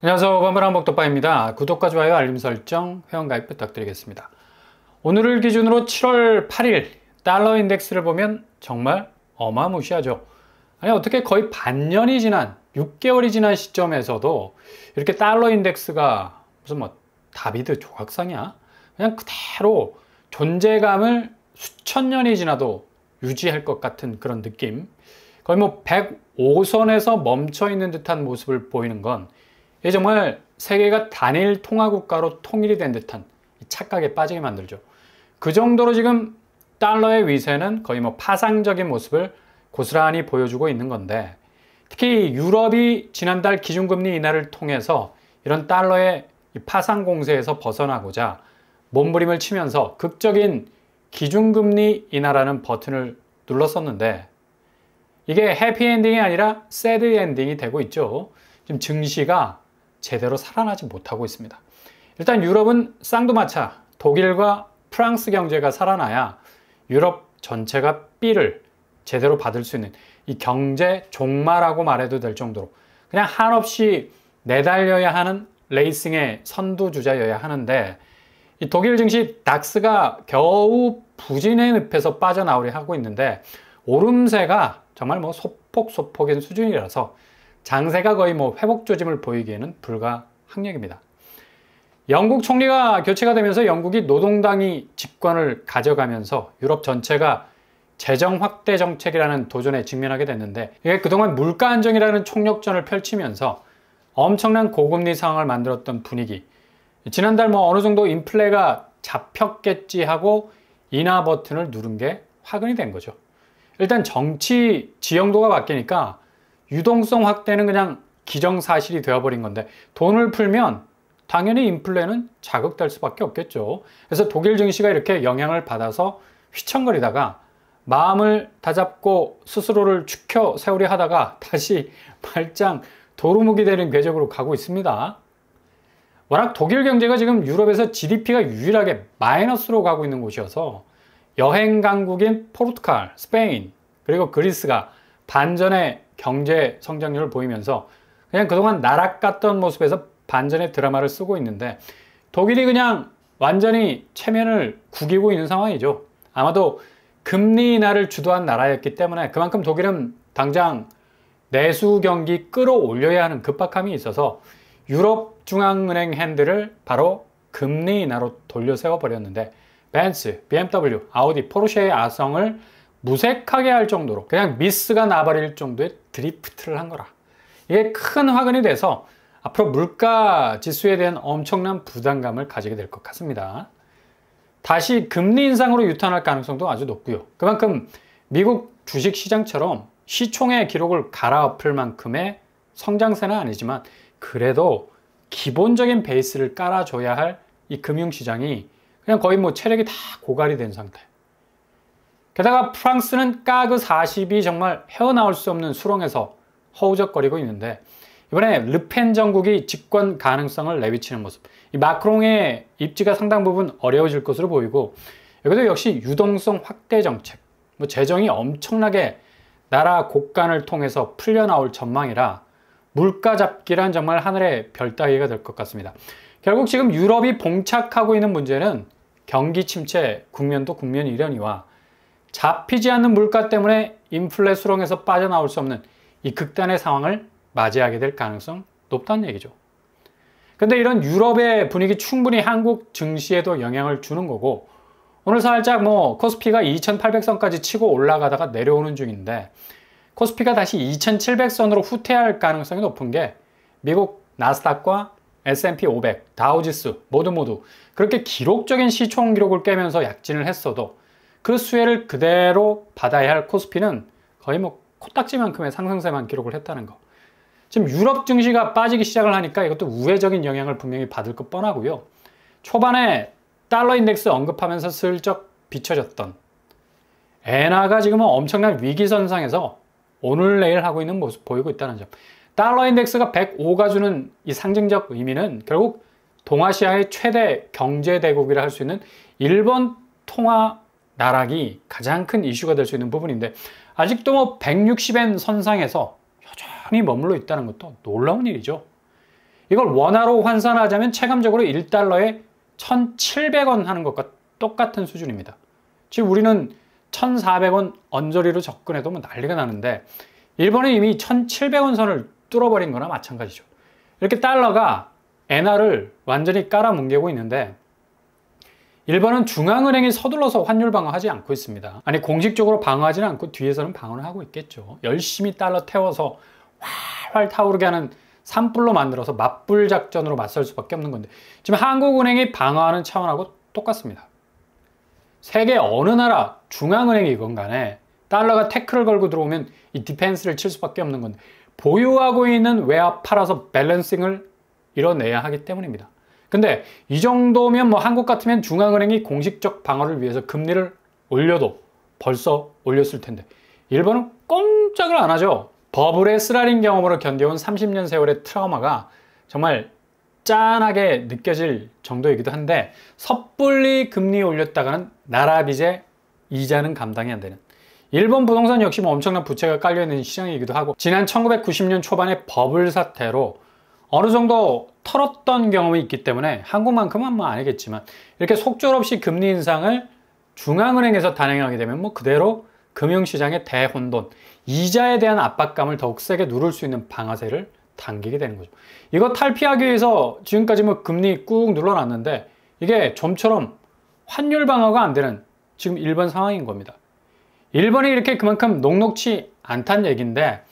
안녕하세요. 건물한복덕바입니다. 구독과 좋아요, 알림 설정, 회원가입 부탁드리겠습니다. 오늘을 기준으로 7월 8일 달러 인덱스를 보면 정말 어마무시하죠. 아니 어떻게 거의 반년이 지난 6개월이 지난 시점에서도 이렇게 달러 인덱스가 무슨 뭐 다비드 조각상이야? 그냥 그대로 존재감을 수천 년이 지나도 유지할 것 같은 그런 느낌. 거의 뭐 105선에서 멈춰 있는 듯한 모습을 보이는 건 이게 정말 세계가 단일 통화국가로 통일이 된 듯한 착각에 빠지게 만들죠. 그 정도로 지금 달러의 위세는 거의 뭐 파상적인 모습을 고스란히 보여주고 있는 건데, 특히 유럽이 지난달 기준금리 인하를 통해서 이런 달러의 파상 공세에서 벗어나고자 몸부림을 치면서 극적인 기준금리 인하라는 버튼을 눌렀었는데, 이게 해피엔딩이 아니라 새드엔딩이 되고 있죠. 지금 증시가 제대로 살아나지 못하고 있습니다. 일단 유럽은 쌍두마차, 독일과 프랑스 경제가 살아나야 유럽 전체가 B를 제대로 받을 수 있는 이 경제 종마라고 말해도 될 정도로 그냥 한없이 내달려야 하는 레이싱의 선두주자여야 하는데, 이 독일 증시 닥스가 겨우 부진의 늪에서 빠져나오려 하고 있는데 오름세가 정말 뭐 소폭소폭인 수준이라서 장세가 거의 뭐 회복 조짐을 보이기에는 불가항력입니다. 영국 총리가 교체가 되면서 영국이 노동당이 집권을 가져가면서 유럽 전체가 재정 확대 정책이라는 도전에 직면하게 됐는데, 이게 그동안 물가 안정이라는 총력전을 펼치면서 엄청난 고금리 상황을 만들었던 분위기, 지난달 뭐 어느 정도 인플레가 잡혔겠지 하고 인하 버튼을 누른 게 화근이 된 거죠. 일단 정치 지형도가 바뀌니까 유동성 확대는 그냥 기정사실이 되어버린 건데, 돈을 풀면 당연히 인플레는 자극될 수밖에 없겠죠. 그래서 독일 증시가 이렇게 영향을 받아서 휘청거리다가 마음을 다잡고 스스로를 축혀 세우려 하다가 다시 발장 도루묵이 되는 궤적으로 가고 있습니다. 워낙 독일 경제가 지금 유럽에서 GDP가 유일하게 마이너스로 가고 있는 곳이어서 여행 강국인 포르투갈, 스페인, 그리고 그리스가 반전의 경제 성장률을 보이면서 그냥 그동안 나락갔던 모습에서 반전의 드라마를 쓰고 있는데, 독일이 그냥 완전히 체면을 구기고 있는 상황이죠. 아마도 금리 인하를 주도한 나라였기 때문에 그만큼 독일은 당장 내수 경기 끌어올려야 하는 급박함이 있어서 유럽 중앙은행 핸들을 바로 금리 인하로 돌려세워 버렸는데, 벤츠, BMW, 아우디, 포르쉐의 아성을 무색하게 할 정도로 그냥 미스가 나버릴 정도의 드리프트를 한 거라. 이게 큰 화근이 돼서 앞으로 물가 지수에 대한 엄청난 부담감을 가지게 될 것 같습니다. 다시 금리 인상으로 유턴할 가능성도 아주 높고요. 그만큼 미국 주식시장처럼 시총의 기록을 갈아엎을 만큼의 성장세는 아니지만 그래도 기본적인 베이스를 깔아줘야 할 이 금융시장이 그냥 거의 뭐 체력이 다 고갈이 된 상태. 게다가 프랑스는 까그 40이 정말 헤어나올 수 없는 수렁에서 허우적거리고 있는데, 이번에 르펜 정국이 집권 가능성을 내비치는 모습, 이 마크롱의 입지가 상당 부분 어려워질 것으로 보이고, 여기도 역시 유동성 확대 정책, 뭐 재정이 엄청나게 나라 곳간을 통해서 풀려나올 전망이라 물가 잡기란 정말 하늘의 별 따기가 될 것 같습니다. 결국 지금 유럽이 봉착하고 있는 문제는 경기 침체, 국면도 국면 이려니와 잡히지 않는 물가 때문에 인플레 수렁에서 빠져나올 수 없는 이 극단의 상황을 맞이하게 될 가능성 높다는 얘기죠. 근데 이런 유럽의 분위기 충분히 한국 증시에도 영향을 주는 거고, 오늘 살짝 뭐 코스피가 2800선까지 치고 올라가다가 내려오는 중인데, 코스피가 다시 2700선으로 후퇴할 가능성이 높은 게 미국 나스닥과 S&P 500, 다우지수 모두 그렇게 기록적인 시총 기록을 깨면서 약진을 했어도 그 수혜를 그대로 받아야 할 코스피는 거의 뭐 코딱지만큼의 상승세만 기록을 했다는 거. 지금 유럽 증시가 빠지기 시작을 하니까 이것도 우회적인 영향을 분명히 받을 것 뻔하고요. 초반에 달러 인덱스 언급하면서 슬쩍 비춰졌던 엔화가 지금은 엄청난 위기선상에서 오늘 내일 하고 있는 모습 보이고 있다는 점. 달러 인덱스가 105가 주는 이 상징적 의미는 결국 동아시아의 최대 경제대국이라 할 수 있는 일본 통화 나락이 가장 큰 이슈가 될 수 있는 부분인데, 아직도 뭐 160엔 선상에서 여전히 머물러 있다는 것도 놀라운 일이죠. 이걸 원화로 환산하자면 체감적으로 1달러에 1,700원 하는 것과 똑같은 수준입니다. 지금 우리는 1,400원 언저리로 접근해도 뭐 난리가 나는데 일본은 이미 1,700원 선을 뚫어버린 거나 마찬가지죠. 이렇게 달러가 엔화를 완전히 깔아뭉개고 있는데 일본은 중앙은행이 서둘러서 환율 방어하지 않고 있습니다. 아니 공식적으로 방어하지는 않고 뒤에서는 방어를 하고 있겠죠. 열심히 달러 태워서 활활 타오르게 하는 산불로 만들어서 맞불 작전으로 맞설 수밖에 없는 건데 지금 한국은행이 방어하는 차원하고 똑같습니다. 세계 어느 나라 중앙은행이건 간에 달러가 태클을 걸고 들어오면 이 디펜스를 칠 수밖에 없는 건데 보유하고 있는 외화 팔아서 밸런싱을 이뤄내야 하기 때문입니다. 근데 이 정도면 뭐 한국 같으면 중앙은행이 공식적 방어를 위해서 금리를 올려도 벌써 올렸을 텐데 일본은 꼼짝을 안 하죠. 버블의 쓰라린 경험으로 견뎌온 30년 세월의 트라우마가 정말 짠하게 느껴질 정도이기도 한데 섣불리 금리 올렸다가는 나라 빚의 이자는 감당이 안 되는 일본 부동산 역시 뭐 엄청난 부채가 깔려있는 시장이기도 하고 지난 1990년 초반의 버블 사태로 어느 정도 털었던 경험이 있기 때문에 한국만큼은 뭐 아니겠지만 이렇게 속절없이 금리 인상을 중앙은행에서 단행하게 되면 뭐 그대로 금융시장의 대혼돈, 이자에 대한 압박감을 더욱 세게 누를 수 있는 방아쇠를 당기게 되는 거죠. 이거 탈피하기 위해서 지금까지 뭐 금리 꾹 눌러놨는데 이게 좀처럼 환율 방어가 안 되는 지금 일본 상황인 겁니다. 일본이 이렇게 그만큼 녹록치 않다는 얘기인데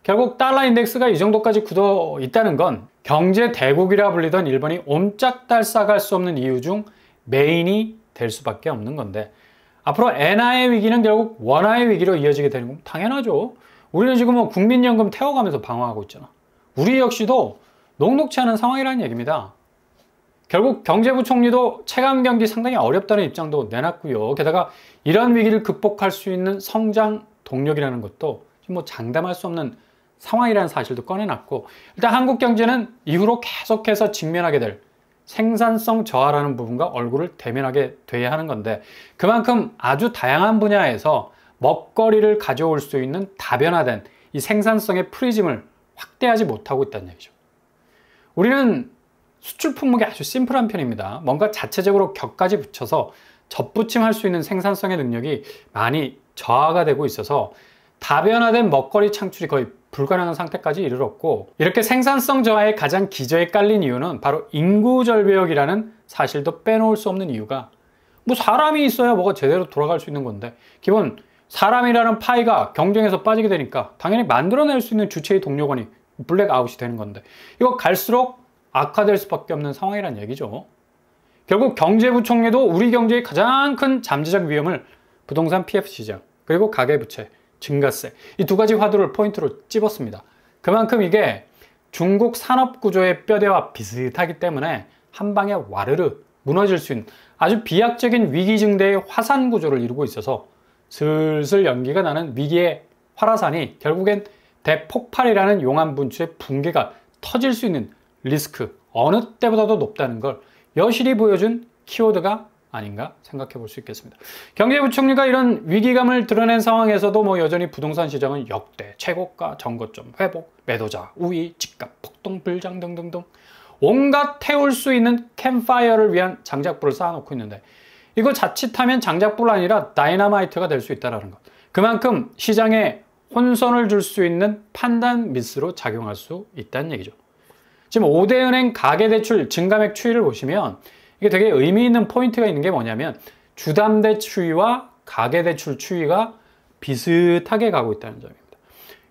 결국 달러 인덱스가 이 정도까지 굳어 있다는 건 경제 대국이라 불리던 일본이 옴짝달싹할 수 없는 이유 중 메인이 될 수밖에 없는 건데 앞으로 엔화의 위기는 결국 원화의 위기로 이어지게 되는 건 당연하죠. 우리는 지금 뭐 국민연금 태워가면서 방어하고 있잖아. 우리 역시도 녹록치 않은 상황이라는 얘기입니다. 결국 경제부총리도 체감 경기 상당히 어렵다는 입장도 내놨고요. 게다가 이런 위기를 극복할 수 있는 성장 동력이라는 것도 지금 뭐 장담할 수 없는 상황이라는 사실도 꺼내놨고 일단 한국 경제는 이후로 계속해서 직면하게 될 생산성 저하라는 부분과 얼굴을 대면하게 돼야 하는 건데 그만큼 아주 다양한 분야에서 먹거리를 가져올 수 있는 다변화된 이 생산성의 프리즘을 확대하지 못하고 있다는 얘기죠. 우리는 수출 품목이 아주 심플한 편입니다. 뭔가 자체적으로 격까지 붙여서 접붙임할 수 있는 생산성의 능력이 많이 저하가 되고 있어서 다변화된 먹거리 창출이 거의 불가능한 상태까지 이르렀고 이렇게 생산성 저하의 가장 기저에 깔린 이유는 바로 인구 절벽이라는 사실도 빼놓을 수 없는 이유가 뭐 사람이 있어야 뭐가 제대로 돌아갈 수 있는 건데 기본 사람이라는 파이가 경쟁에서 빠지게 되니까 당연히 만들어낼 수 있는 주체의 동력원이 블랙아웃이 되는 건데 이거 갈수록 악화될 수밖에 없는 상황이란 얘기죠. 결국 경제부총리도 우리 경제의 가장 큰 잠재적 위험을 부동산 PF 시장 그리고 가계부채 증가세 이 두 가지 화두를 포인트로 찝었습니다. 그만큼 이게 중국 산업구조의 뼈대와 비슷하기 때문에 한 방에 와르르 무너질 수 있는 아주 비약적인 위기증대의 화산구조를 이루고 있어서 슬슬 연기가 나는 위기의 활화산이 결국엔 대폭발이라는 용암 분출의 붕괴가 터질 수 있는 리스크 어느 때보다도 높다는 걸 여실히 보여준 키워드가 아닌가 생각해 볼 수 있겠습니다. 경제부총리가 이런 위기감을 드러낸 상황에서도 뭐 여전히 부동산 시장은 역대 최고가, 정거점 회복, 매도자 우위, 집값 폭등, 불장 등등등 온갖 태울 수 있는 캠파이어를 위한 장작불을 쌓아놓고 있는데 이거 자칫하면 장작불 아니라 다이너마이트가 될 수 있다는 것. 그만큼 시장에 혼선을 줄 수 있는 판단 미스로 작용할 수 있다는 얘기죠. 지금 5대 은행 가계대출 증가맥 추이를 보시면 이게 되게 의미 있는 포인트가 있는 게 뭐냐면 주담대 추이와 가계대출 추이가 비슷하게 가고 있다는 점입니다.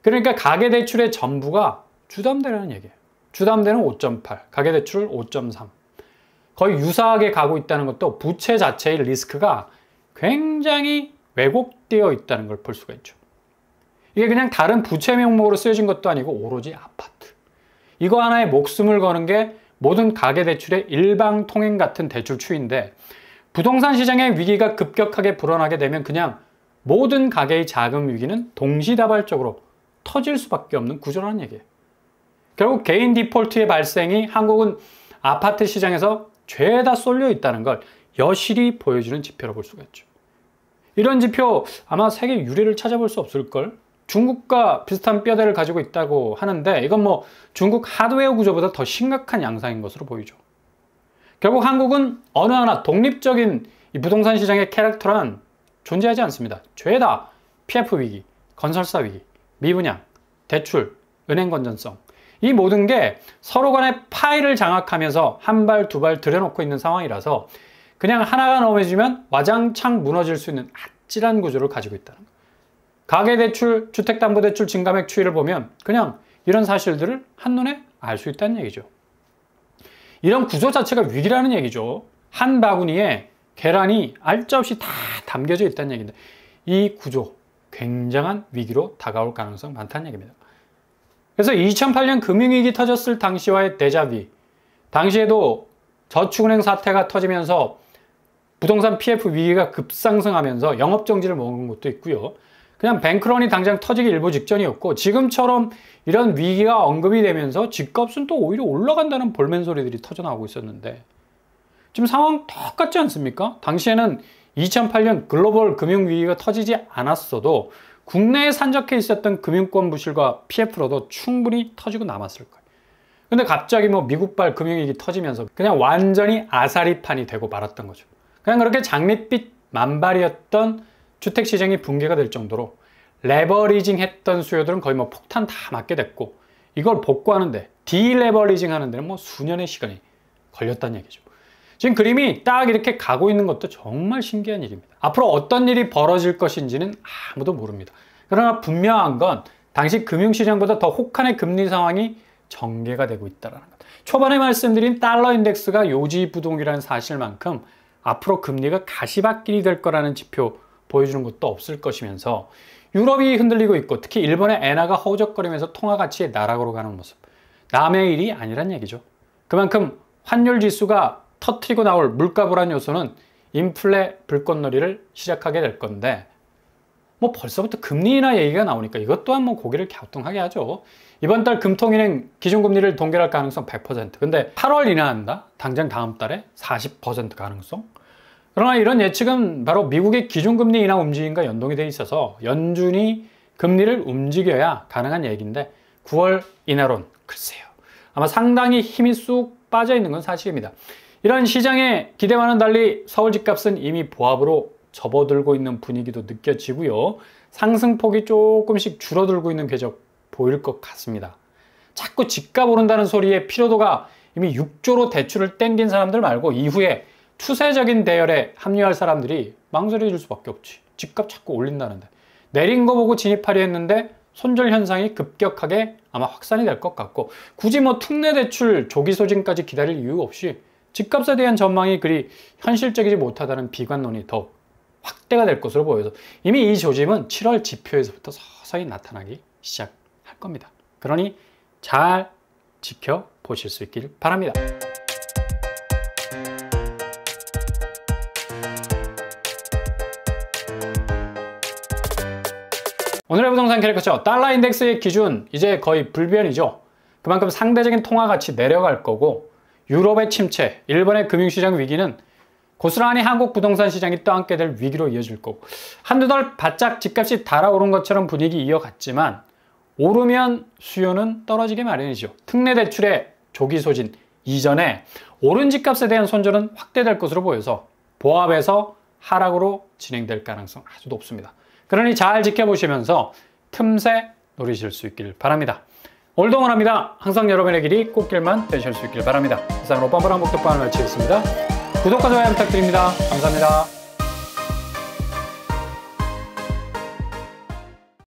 그러니까 가계대출의 전부가 주담대라는 얘기예요. 주담대는 5.8, 가계대출 5.3. 거의 유사하게 가고 있다는 것도 부채 자체의 리스크가 굉장히 왜곡되어 있다는 걸 볼 수가 있죠. 이게 그냥 다른 부채 명목으로 쓰여진 것도 아니고 오로지 아파트. 이거 하나에 목숨을 거는 게 모든 가계대출의 일방통행 같은 대출 추이인데 부동산 시장의 위기가 급격하게 불어나게 되면 그냥 모든 가계의 자금 위기는 동시다발적으로 터질 수밖에 없는 구조라는 얘기예요. 결국 개인 디폴트의 발생이 한국은 아파트 시장에서 죄다 쏠려 있다는 걸 여실히 보여주는 지표로 볼 수가 있죠. 이런 지표 아마 세계 유례를 찾아볼 수 없을걸? 중국과 비슷한 뼈대를 가지고 있다고 하는데 이건 뭐 중국 하드웨어 구조보다 더 심각한 양상인 것으로 보이죠. 결국 한국은 어느 하나 독립적인 이 부동산 시장의 캐릭터란 존재하지 않습니다. 죄다 PF 위기, 건설사 위기, 미분양, 대출, 은행 건전성 이 모든 게 서로 간의 파일을 장악하면서 한 발 두 발 들여놓고 있는 상황이라서 그냥 하나가 넘어지면 와장창 무너질 수 있는 아찔한 구조를 가지고 있다는 거예요. 가계대출, 주택담보대출 증가액 추이를 보면 그냥 이런 사실들을 한눈에 알 수 있다는 얘기죠. 이런 구조 자체가 위기라는 얘기죠. 한 바구니에 계란이 알짜없이 다 담겨져 있다는 얘기인데 이 구조 굉장한 위기로 다가올 가능성 많다는 얘기입니다. 그래서 2008년 금융위기 터졌을 당시와의 데자뷰, 당시에도 저축은행 사태가 터지면서 부동산 PF 위기가 급상승하면서 영업정지를 먹은 것도 있고요. 그냥 뱅크런이 당장 터지기 일보 직전이었고 지금처럼 이런 위기가 언급이 되면서 집값은 또 오히려 올라간다는 볼멘 소리들이 터져나오고 있었는데 지금 상황 똑같지 않습니까? 당시에는 2008년 글로벌 금융위기가 터지지 않았어도 국내에 산적해 있었던 금융권 부실과 PF로도 충분히 터지고 남았을 거예요. 근데 갑자기 뭐 미국발 금융위기 터지면서 그냥 완전히 아사리판이 되고 말았던 거죠. 그냥 그렇게 장밋빛 만발이었던 주택시장이 붕괴가 될 정도로 레버리징 했던 수요들은 거의 뭐 폭탄 다 맞게 됐고 이걸 복구하는데 디레버리징 하는 데는 뭐 수년의 시간이 걸렸다는 얘기죠. 지금 그림이 딱 이렇게 가고 있는 것도 정말 신기한 일입니다. 앞으로 어떤 일이 벌어질 것인지는 아무도 모릅니다. 그러나 분명한 건 당시 금융시장보다 더 혹한의 금리 상황이 전개가 되고 있다는 것. 초반에 말씀드린 달러 인덱스가 요지부동이라는 사실만큼 앞으로 금리가 가시밭길이 될 거라는 지표 보여주는 것도 없을 것이면서 유럽이 흔들리고 있고 특히 일본의 엔화가 허우적거리면서 통화 가치의 나락으로 가는 모습. 남의 일이 아니란 얘기죠. 그만큼 환율 지수가 터트리고 나올 물가 불안 요소는 인플레 불꽃놀이를 시작하게 될 건데 뭐 벌써부터 금리 인하 얘기가 나오니까 이것 또한 뭐 고개를 갸우뚱하게 하죠. 이번 달 금통은행 기준금리를 동결할 가능성 100%. 근데 8월 인하한다? 당장 다음 달에 40% 가능성? 그러나 이런 예측은 바로 미국의 기준금리 인하 움직임과 연동이 돼 있어서 연준이 금리를 움직여야 가능한 얘기인데 9월 인하론 글쎄요. 아마 상당히 힘이 쑥 빠져 있는 건 사실입니다. 이런 시장의 기대와는 달리 서울 집값은 이미 보합으로 접어들고 있는 분위기도 느껴지고요. 상승폭이 조금씩 줄어들고 있는 궤적 보일 것 같습니다. 자꾸 집값 오른다는 소리에 피로도가 이미 6조로 대출을 땡긴 사람들 말고 이후에 추세적인 대열에 합류할 사람들이 망설여질 수밖에 없지. 집값 자꾸 올린다는데. 내린 거 보고 진입하려 했는데 손절 현상이 급격하게 아마 확산이 될 것 같고 굳이 뭐 특례 대출 조기 소진까지 기다릴 이유 없이 집값에 대한 전망이 그리 현실적이지 못하다는 비관론이 더 확대가 될 것으로 보여서 이미 이 조짐은 7월 지표에서부터 서서히 나타나기 시작할 겁니다. 그러니 잘 지켜보실 수 있길 바랍니다. 오늘의 부동산 캐릭터죠. 달러 인덱스의 기준 이제 거의 불변이죠. 그만큼 상대적인 통화 가치 내려갈 거고 유럽의 침체, 일본의 금융시장 위기는 고스란히 한국 부동산 시장이 떠안게 될 위기로 이어질 거고 한두 달 바짝 집값이 달아오른 것처럼 분위기 이어갔지만 오르면 수요는 떨어지게 마련이죠. 특례 대출의 조기 소진 이전에 오른 집값에 대한 손절은 확대될 것으로 보여서 보합에서 하락으로 진행될 가능성 아주 높습니다. 그러니 잘 지켜보시면서 틈새 노리실 수 있길 바랍니다. 오늘도 응원합니다. 항상 여러분의 길이 꽃길만 되실 수 있길 바랍니다. 이상으로 뻔뻔한 목격방을 마치겠습니다. 구독과 좋아요 부탁드립니다. 감사합니다.